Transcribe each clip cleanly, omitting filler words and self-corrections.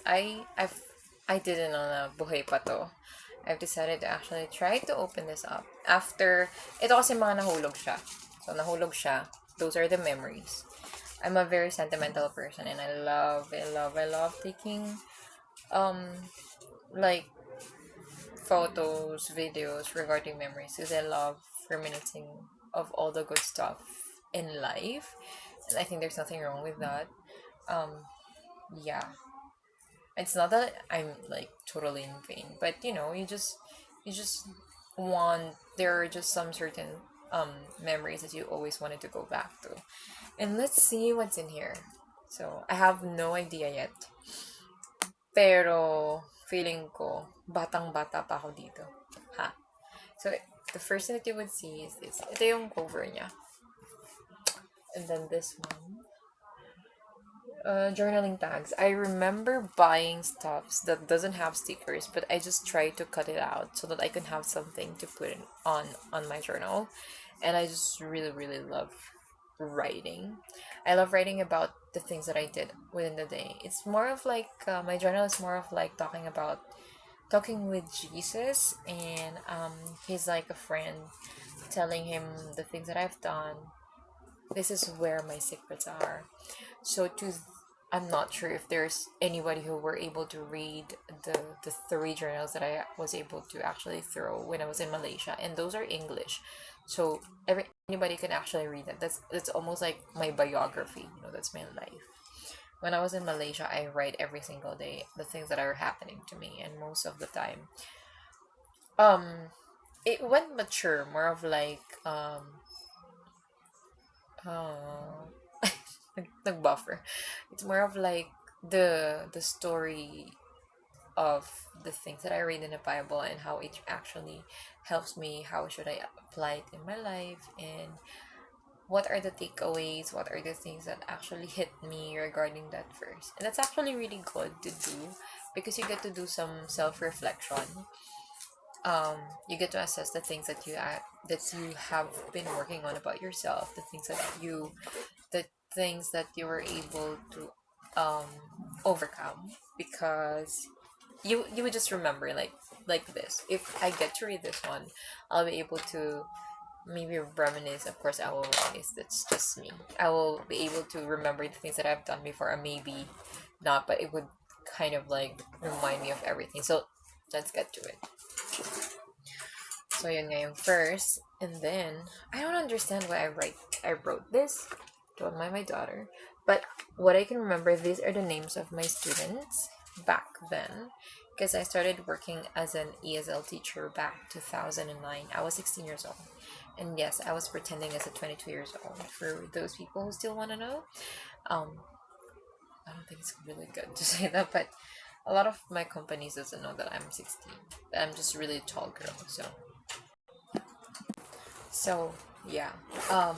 I didn't know na buhay pa to. I've decided to actually try to open this up. After, ito kasi mga nahulog siya. So, nahulog siya. Those are the memories. I'm a very sentimental person and I love taking, um, like, photos, videos regarding memories because I love reminiscing of all the good stuff in life. And I think there's nothing wrong with that. Um, yeah. It's not that I'm like totally in vain, but you just want there are just some certain memories that you always wanted to go back to. And let's see what's in here. So I have no idea yet. Pero feeling ko batang-bata pa ako dito. Ha. So the first thing that you would see is this. Ito yung cover niya. And then this one. Journaling tags. I remember buying stuffs that doesn't have stickers, but I just try to cut it out so that I can have something to put on my journal. And I just really love writing. I love writing about the things that I did within the day. It's more of like my journal is more of like talking with Jesus, and he's like a friend telling him the things that I've done. This is where my secrets are. So I'm not sure if there's anybody who were able to read the three journals that I was able to actually throw when I was in Malaysia, and those are English. So anybody can actually read that. That's almost like my biography. That's my life. When I was in Malaysia, I write every single day the things that are happening to me, and most of the time, um, it went mature, more of like uh buffer. It's more of like the story of the things that I read in the Bible and how it actually helps me. How should I apply it in my life, and what are the takeaways? What are the things that actually hit me regarding that verse? And that's actually really good to do because you get to do some self reflection. um you get to assess the things that you have been working on about yourself, the things that you were able to um overcome, because you would just remember like this. If I get to read this one, I'll be able to maybe reminisce. Of course I will reminisce, that's just me. I will be able to remember the things that I've done before, or maybe not, but it would kind of like remind me of everything. So let's get to it. So yun nga yung first. And then, I don't understand why I wrote this. Don't mind my daughter. But what I can remember, these are the names of my students back then. Because I started working as an ESL teacher back 2009. I was 16 years old. And yes, I was pretending as a 22 years old. For those people who still want to know. Um, I don't think it's really good to say that, but a lot of my companies doesn't know that I'm 16. I'm just really a tall girl, so yeah. So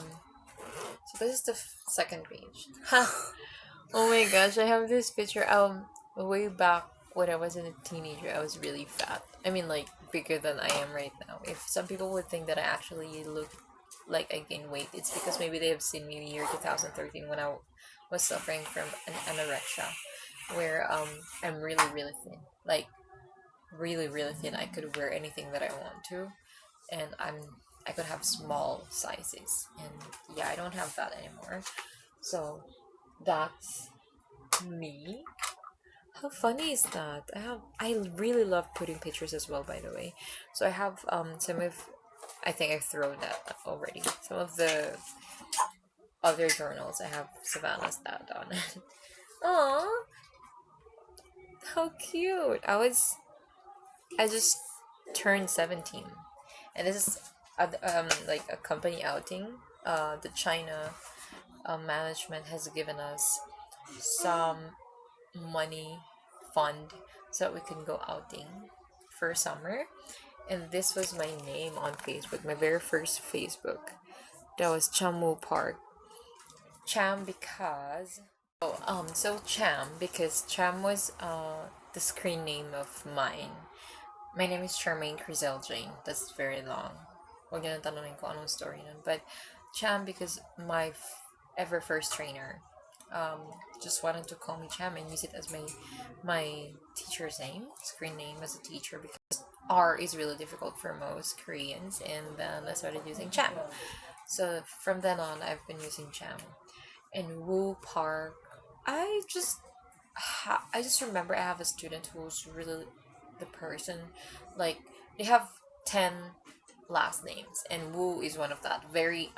this is the second page. Ha! Oh my gosh, I have this picture. Way back when I was a teenager, I was really fat. I mean, like bigger than I am right now. If some people would think that I actually look like I gained weight, it's because maybe they have seen me in the year 2013 when I was suffering from an anorexia, where I'm really thin, like really thin. I could wear anything that I want to, and I could have small sizes, and yeah, I don't have that anymore. So that's me. How funny is that? I really love putting pictures as well, by the way. So I have some of, I think I've thrown that already. Some of the other journals I have Savannah's dad on it. Aw, how cute! I just turned 17, and this is like a company outing. The China management has given us some money fund so that we can go outing for summer. And this was my name on Facebook, my very first Facebook. That was Chamu Park. Cham because Cham was the screen name of mine. My name is charmainecrizellejane. That's very long. Huwag niyo nang tanongin ko anong story nun. But Cham because my ever first trainer um, just wanted to call me Cham and use it as my teacher's name, screen name as a teacher, because R is really difficult for most Koreans, and then I started using Cham. So from then on, I've been using Cham. And Woo Park, I just I just remember I have a student who's really the person, like they have 10 last names, and Wu is one of that. Very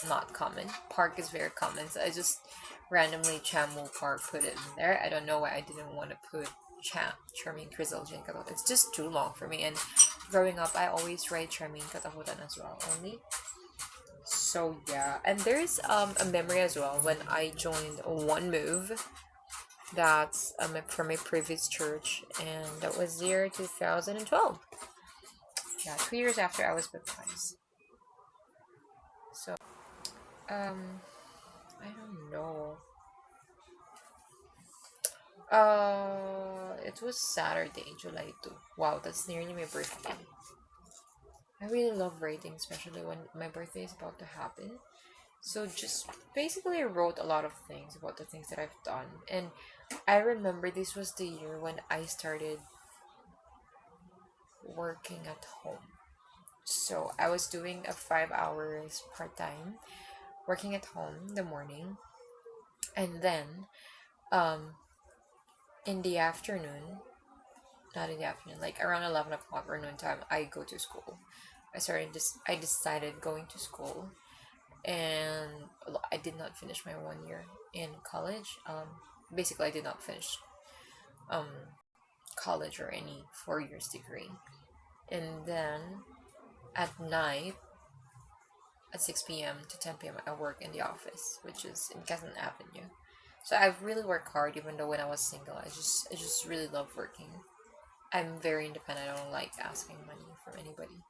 not common. Park is very common, so I just randomly Cham Wu Park put it in there. I don't know why I didn't want to put charmainecrizellejane. It's just too long for me, and growing up I always write charmaine katakutan as well only. So yeah, and there's a memory as well when I joined One Move. That's from my previous church, and that was year 2012. Yeah, 2 years after I was baptized. So I don't know. It was Saturday, July 2. Wow, that's nearly my birthday. I really love writing, especially when my birthday is about to happen. So just basically I wrote a lot of things about the things that I've done. And I remember this was the year when I started working at home. So I was doing a 5 hours part time, working at home in the morning, and then um in the afternoon, not in the afternoon, like around 11 o'clock or noon time, I go to school. I decided going to school, and I did not finish my 1 year in college. Basically I did not finish um college or any 4 years degree. And then at night at 6 p.m. to 10 p.m. I work in the office, which is in Quezon Avenue. So I've really worked hard even though when I was single. I just really love working. I'm very independent. I don't like asking money from anybody.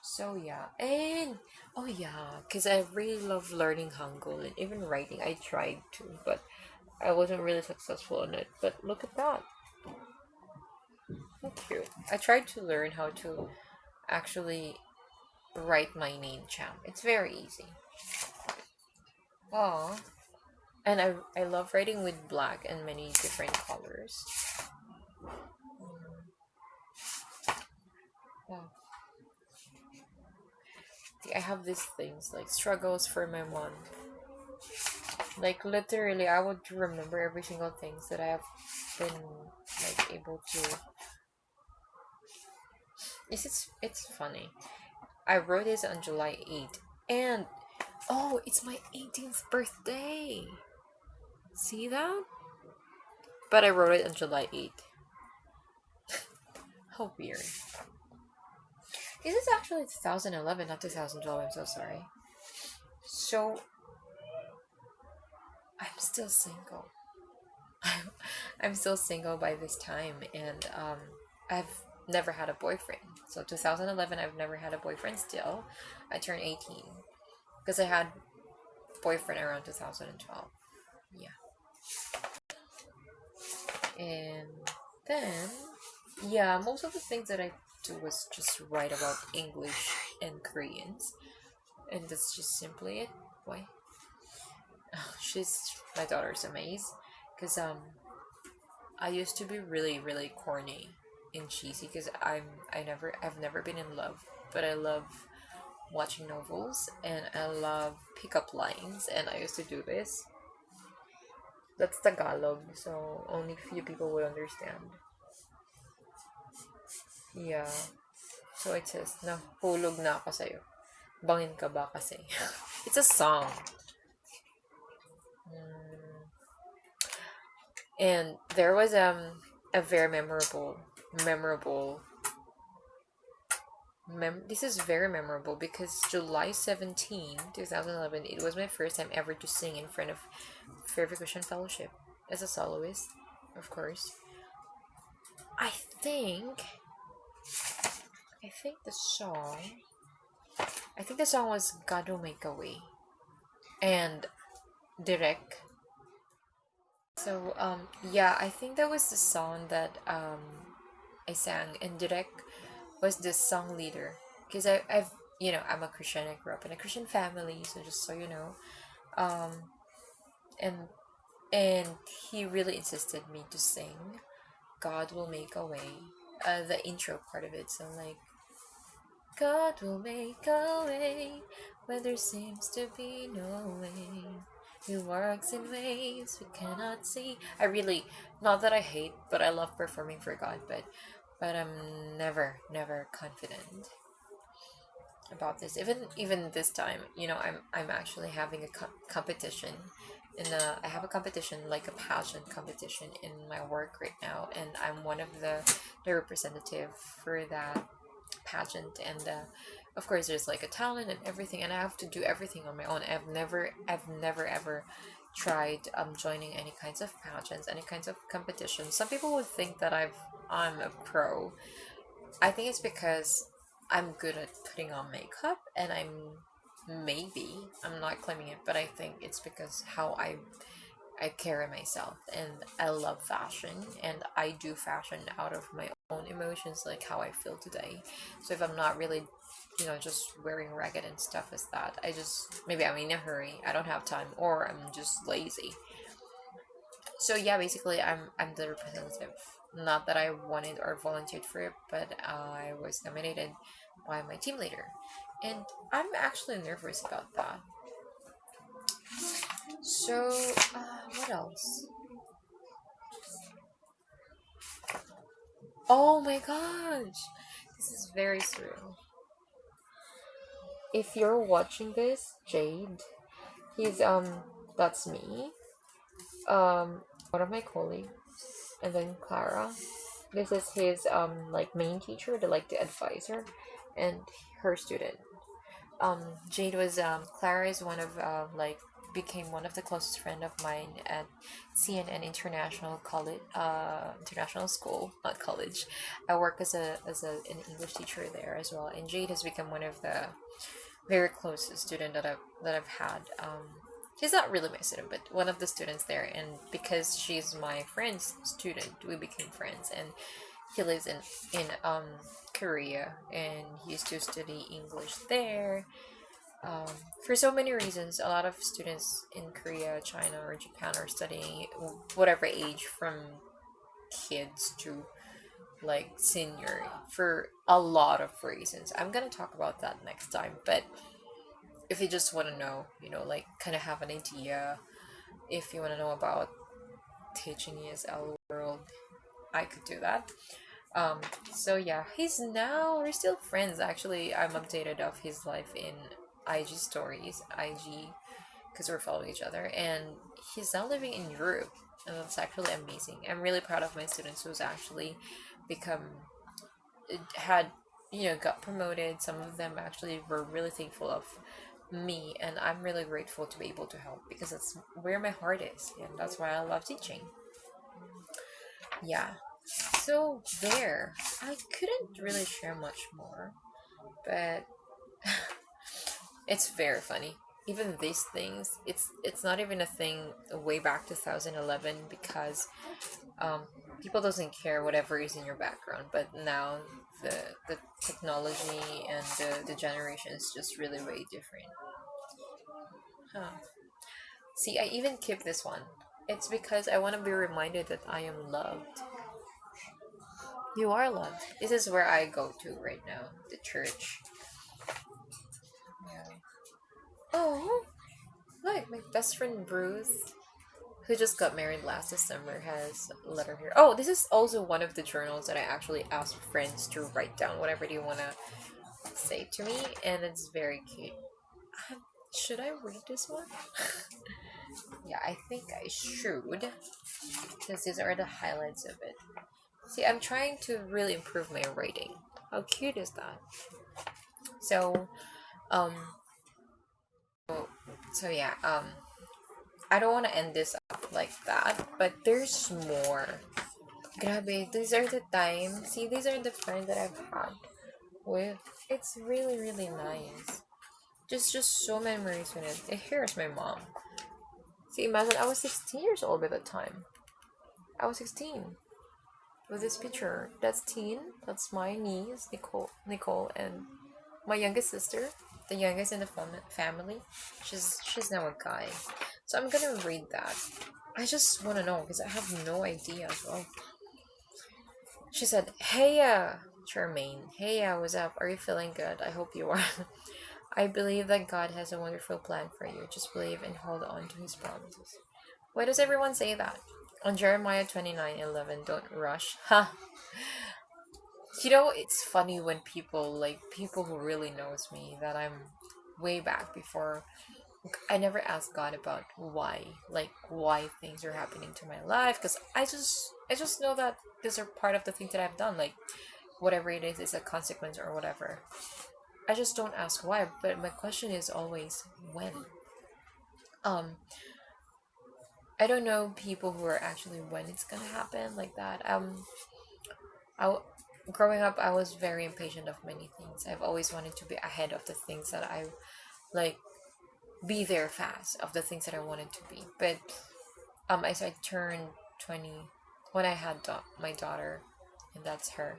So yeah, and oh yeah, because I really love learning Hangul and even writing. I tried to, but I wasn't really successful in it. But look at that, how cute! I tried to learn how to actually write my name, Cham. It's very easy. Oh, and I love writing with black and many different colors. Yeah, I have these things like struggles for my mom. Like literally, I would remember every single things that I have been like able to. It's funny. I wrote this on July 8th, and oh, it's my 18th birthday. See that? But I wrote it on July 8th. How weird. This is actually 2011, not 2012. I'm so sorry. So I'm still single. I'm still single by this time, and I've never had a boyfriend. So 2011, I've never had a boyfriend. Still, I turned 18 because I had boyfriend around 2012. Yeah, and then yeah, most of the things that I do was just write about English and Koreans, and that's just simply it. Why? She's my daughter's amazed because I used to be really corny and cheesy because I've never been in love, but I love watching novels and I love pickup lines, and I used to do this. That's Tagalog, so only few people would understand. Yeah. So it says, nahulog na ako sa'yo. Bangin ka ba kasi? It's a song. Mm. And there was a very memorable this is very memorable because July 17, 2011, it was my first time ever to sing in front of Fairview Christian Fellowship as a soloist, of course. I think I think the song was God Will Make a Way and Direct. So yeah, I think that was the song that I sang, and Direct was the song leader because I've I'm a Christian. I grew up in a Christian family, so just so you know, um, and and he really insisted me to sing God Will Make a Way, the intro part of it. So like, God will make a way where there seems to be no way. He works in ways we cannot see. I really, not that I hate, but I love performing for God, but I'm never confident about this. Even this time, I'm actually having a competition. I have a competition, like a pageant competition in my work right now, and I'm one of the representative for that pageant. And of course there's like a talent and everything, and I have to do everything on my own. I've never ever tried joining any kinds of pageants, any kinds of competitions. Some people would think that I'm a pro. I think it's because I'm good at putting on makeup, and I'm not claiming it, but I think it's because how I carry myself, and I love fashion, and I do fashion out of my own emotions, like how I feel today. So if I'm not really, just wearing ragged and stuff as that, I just, maybe I'm in a hurry, I don't have time, or I'm just lazy. So yeah, basically I'm the representative. Not that I wanted or volunteered for it, but I was nominated by my team leader. And I'm actually nervous about that. So, what else? Oh my gosh! This is very surreal. If you're watching this, Jade, he's that's me. One of my colleagues, and then Clara. This is his like main teacher, the advisor, and her student. Jade was Clara is one of like became one of the closest friend of mine at CNN International College, international school, not college. I work as an English teacher there as well, and Jade has become one of the very closest student that I've had. She's not really my student, but one of the students there, and because she's my friend's student, we became friends. And he lives in Korea, and he used to study English there. For so many reasons, a lot of students in Korea, China, or Japan are studying whatever age, from kids to like senior, for a lot of reasons. I'm gonna talk about that next time, but if you just want to know, like kind of have an idea, if you want to know about teaching ESL world, I could do that. Um, so yeah, we're still friends. Actually, I'm updated of his life in IG stories, IG, because we're following each other, and he's now living in Europe, and that's actually amazing. I'm really proud of my students who's actually become had got promoted. Some of them actually were really thankful of me, and I'm really grateful to be able to help, because that's where my heart is, and that's why I love teaching. Yeah. So there, I couldn't really share much more, but it's very funny. Even these things, it's not even a thing way back 2011, because um, people doesn't care whatever is in your background. But now the the technology and the generation is just really way different. Huh. See, I even keep this one. It's because I want to be reminded that I am loved. You are loved. This is where I go to right now, the church. Yeah. Oh, look, my best friend Bruce, who just got married last December, has a letter here. Oh, this is also one of the journals that I actually ask friends to write down whatever they want to say to me, and it's very cute. Should I read this one? Yeah, I think I should, because these are the highlights of it. See, I'm trying to really improve my writing. How cute is that? So, um, so yeah, I don't want to end this up like that, but there's more. Grabe, these are the times. See, these are the friends that I've had with. It's really, really nice. Just so many memories with it. Here's my mom. See, imagine I was 16 years old by that time. I was 16 with this picture. That's Teen. That's my niece, Nicole, and my youngest sister, the youngest in the family. She's now a guy. So I'm gonna read that. I just want to know because I have no idea as well. She said, "Hey, Charmaine. Hey, what's up? Are you feeling good? I hope you are. I believe that God has a wonderful plan for you. Just believe and hold on to His promises." Why does everyone say that? On Jeremiah 29:11, don't rush. Ha! It's funny when people who really knows me that I'm way back before. I never asked God about why things are happening to my life because I just know that these are part of the things that I've done. Like whatever it is a consequence or whatever. I just don't ask why, but my question is always when. Um, I don't know people who are actually when it's gonna happen like that. I w- growing up, I was very impatient of many things. I've always wanted to be ahead of the things that I like, be there fast of the things that I wanted to be. But as I turned 20, when I had my daughter, and that's her.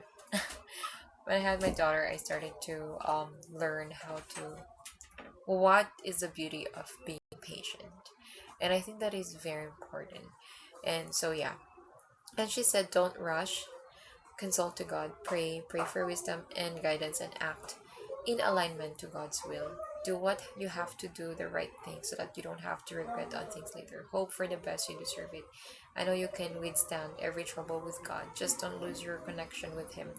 When I had my daughter, I started to learn how to what is the beauty of being patient, and I think that is very important. And so yeah, and she said, don't rush, consult to God, pray for wisdom and guidance, and act in alignment to God's will. Do what you have to do, the right thing, so that you don't have to regret on things later. Hope for the best, you deserve it. I know you can withstand every trouble with God. Just don't lose your connection with Him.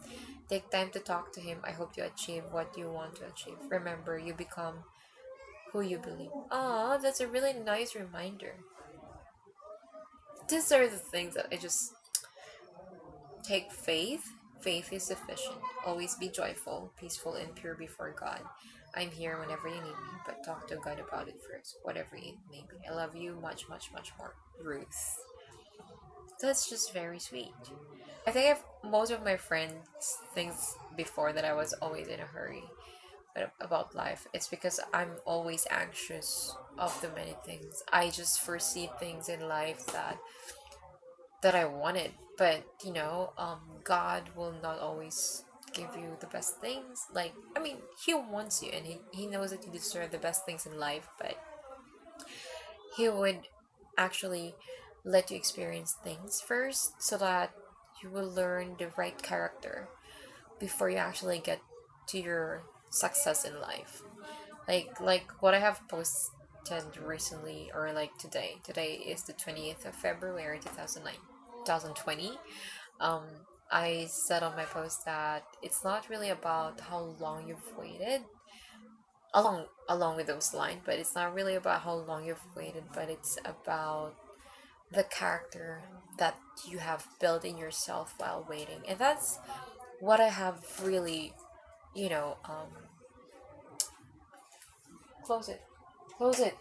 Take time to talk to Him. I hope you achieve what you want to achieve. Remember, you become who you believe. Ah, that's a really nice reminder. These are the things that I just take faith. Faith is sufficient. Always be joyful, peaceful, and pure before God. I'm here whenever you need me, but talk to God about it first, whatever it may be. I love you much, much, much more. Ruth. That's just very sweet. I think most of my friends thinks before that I was always in a hurry about life. It's because I'm always anxious of the many things. I just foresee things in life that I wanted. But God will not always give you the best things. Like, I mean, He wants you and he knows that you deserve the best things in life, but He would actually let you experience things first so that you will learn the right character before you actually get to your success in life. Like what I have posted recently, or like today. Today is the 20th of February 2020. Um I said on my post that it's not really about how long you've waited, along with those lines, but it's not really about how long you've waited, but it's about the character that you have built in yourself while waiting. And that's what I have really, you know, close it. Close it.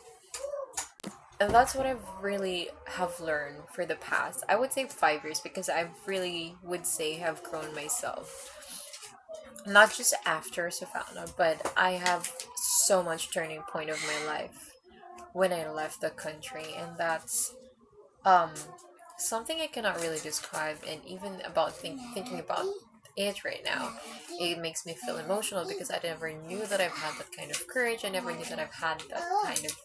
And that's what I've really have learned for the past, I would say 5 years, because I really would say have grown myself. Not just after Savannah, but I have so much turning point of my life when I left the country, and that's um something I cannot really describe. And even about thinking about it right now, it makes me feel emotional because I never knew that I've had that kind of courage. I never knew that I've had that kind of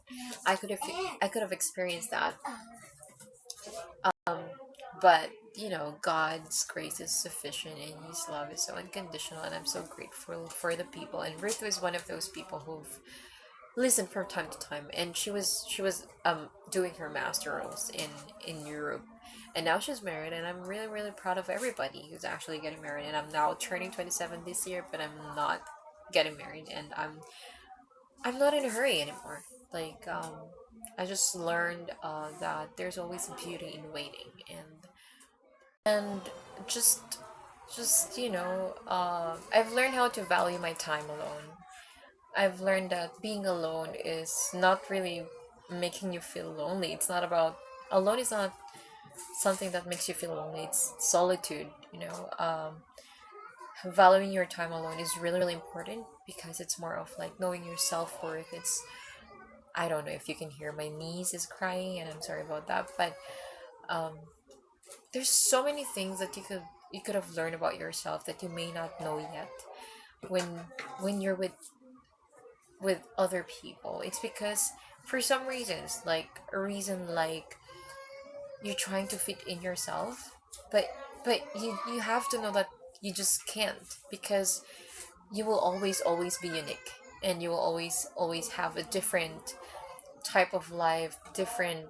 I could have I could have experienced that. Um, but God's grace is sufficient and His love is so unconditional, and I'm so grateful for the people. And Ruth was one of those people who've listened from time to time, and she was doing her masterals in Europe, and now she's married, and I'm really really proud of everybody who's actually getting married. And I'm now turning 27 this year, but I'm not getting married, and I'm not in a hurry anymore. Like I just learned that there's always beauty in waiting, and just I've learned how to value my time alone. I've learned that being alone is not really making you feel lonely. It's not about alone is not something that makes you feel lonely. It's solitude. Valuing your time alone is really really important because it's more of like knowing your self-worth. It's I don't know if you can hear my niece is crying, and I'm sorry about that, but um there's so many things that you could have learned about yourself that you may not know yet when you're with other people. It's because for some reasons, like a reason like you're trying to fit in yourself, but you have to know that you just can't, because you will always be unique, and you will always have a different type of life, different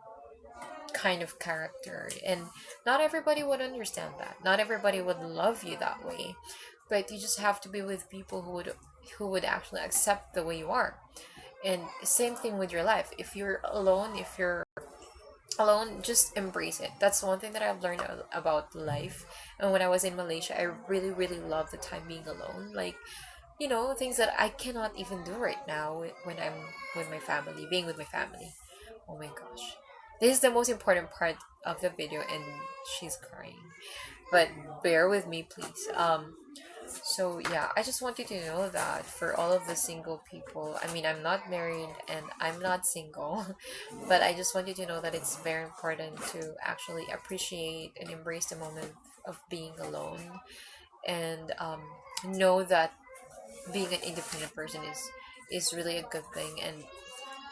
kind of character, and not everybody would understand that, not everybody would love you that way, but you just have to be with people who would actually accept the way you are. And same thing with your life. If you're alone, just embrace it. That's one thing that I've learned about life. And when I was in Malaysia, I really loved the time being alone, like, things that I cannot even do right now when I'm with my family, being with my family. Oh my gosh, this is the most important part of the video, and she's crying, but bear with me, please. So yeah, I just want you to know that for all of the single people, I mean, I'm not married and I'm not single, but I just want you to know that it's very important to actually appreciate and embrace the moment of being alone, and know that being an independent person is really a good thing. And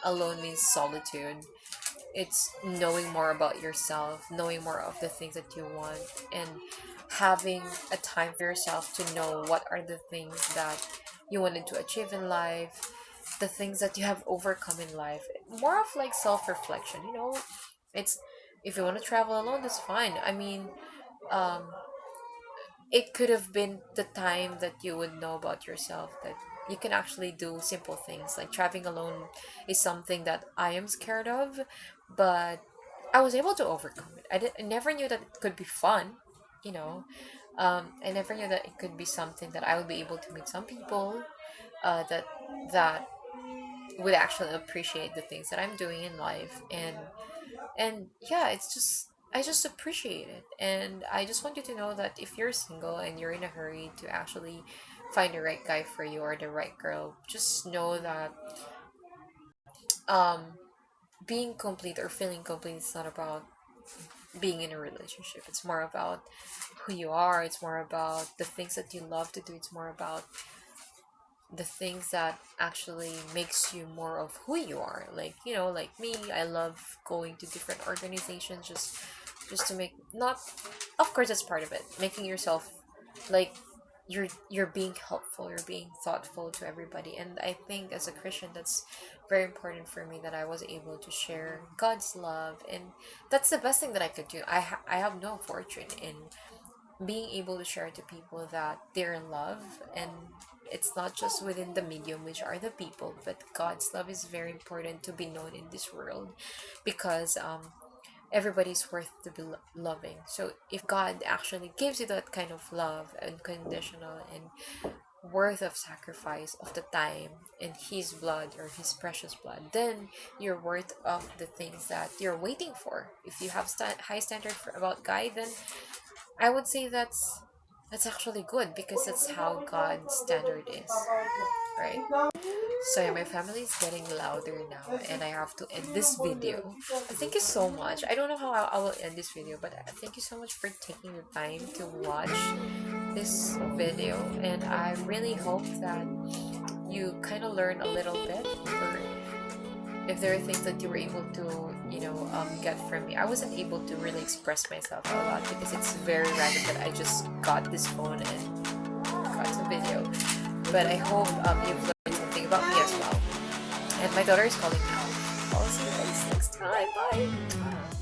alone means solitude. It's knowing more about yourself, knowing more of the things that you want, and having a time for yourself to know what are the things that you wanted to achieve in life, the things that you have overcome in life. More of like self-reflection, it's, if you want to travel alone, that's fine. I mean, um it could have been the time that you would know about yourself, that you can actually do simple things. Like traveling alone is something that I am scared of, but I was able to overcome it. I never knew that it could be fun, you know. I never knew that it could be something that I would be able to meet some people, that would actually appreciate the things that I'm doing in life. And yeah, it's just, I just appreciate it. And I just want you to know that if you're single and you're in a hurry to actually find the right guy for you, or the right girl, just know that um being complete or feeling complete is not about being in a relationship. It's more about who you are. It's more about the things that you love to do. It's more about the things that actually makes you more of who you are. Like, like me, I love going to different organizations, just to make, not, of course that's part of it, making yourself, like, you're being helpful, you're being thoughtful to everybody. And I think as a Christian, that's very important for me, that I was able to share God's love. And that's the best thing that I could do. I have no fortune in being able to share to people that they're in love. And it's not just within the medium, which are the people, but God's love is very important to be known in this world, because everybody's worth to be loving. So if God actually gives you that kind of love, unconditional and worth of sacrifice of the time and his blood, or his precious blood, then you're worth of the things that you're waiting for. If you have high standard about guy, then I would say that's actually good, because that's how God's standard is, right? So yeah, my family is getting louder now, and I have to end this video. But thank you so much. I don't know how I will end this video, but thank you so much for taking the time to watch this video, and I really hope that you kind of learn a little bit, or if there are things that you were able to, get from me. I wasn't able to really express myself a lot, because it's very random that I just got this phone and got some video. But I hope you've learned something about me as well. And my daughter is calling now. I'll see you guys next time. Bye.